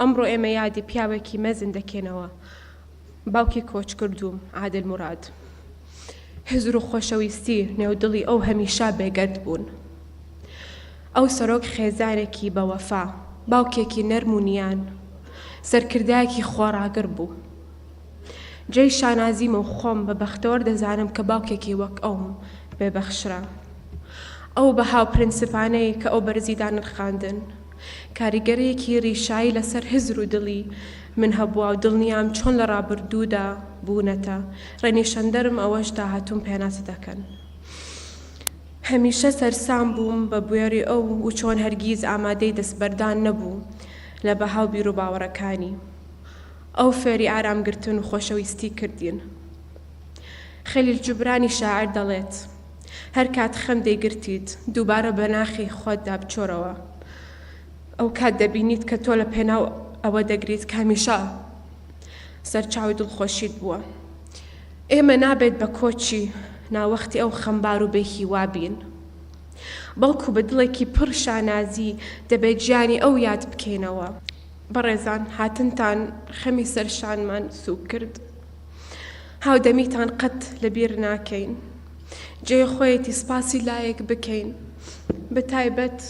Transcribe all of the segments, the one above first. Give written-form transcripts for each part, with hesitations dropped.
ئەمڕۆ ئێمە یادی پیاوێکی مەزن دەکەینەوە، باوکی کۆچ کردووم عادل مراد. هزر و خۆشەویستی نێودڵی ئەو هەمیشا بێگەرد بوون. ئەو سەرۆک خێزانێکی بەوەفا، باوکێکی نەرمونیان، سەرکردایەکی خۆڕاگر بوو. جێی شانازیمە و خۆم بە بەختەوەر دەزانم کە باوکێکی وەک ئەوم بێبەخشرا. ئەو بە هاو پرینسیپانەی کە ئەو بەرزیدا نرخاندن، کاریگەرەیەکی ڕیشایی لەسەر هزر و دڵی من هەبووە و دڵنیام چۆن لە ڕابردوودا بوونەتە، ڕێنیشەندەرم ئەوەش داهاتوم پێناس دەکەن. هەمیشە سەرسام بووم بە بوێری ئەو و چۆن هەرگیز ئامادەی دەستبەردان نەبوو لە بەهاو بیر و باوەڕەکانی. ئەو فێری ئارامگرتن و خۆشەویستی کردین. خەلیل جوبرانی شاعر دەڵێت هەر کات خەم دەیگرتیت دووبارە بە ناخی خۆتدا بچۆرەوە. ئەو کات دەبینیت کە تۆ لە پێناو ئەوە دەگریت کە هەمیشە سەرچاوی دڵخۆشیت بووە. ئێمە نابێت بە کۆچی ناوەختی ئەو خەمبار و بێکی وابین، بەڵکو بە دڵێکی پڕ شانازی دەبێت گیانی ئەو یاد بکەینەوە. بەڕێزان، هاتنتان خەمی سەرشانمان سووک کرد. هاودەمیتان قەت لەبیر ناکەین. جێ خۆیەتی سپاسی لایەک بکەین، بە تایبەت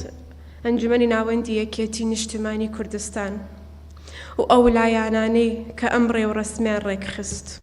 ئەنجومەنی ناوەندی یەکێتی نیشتیمانی کوردستان و ئەو لایانانەی کە ئەم ڕێوڕەسمیان ڕێکخست.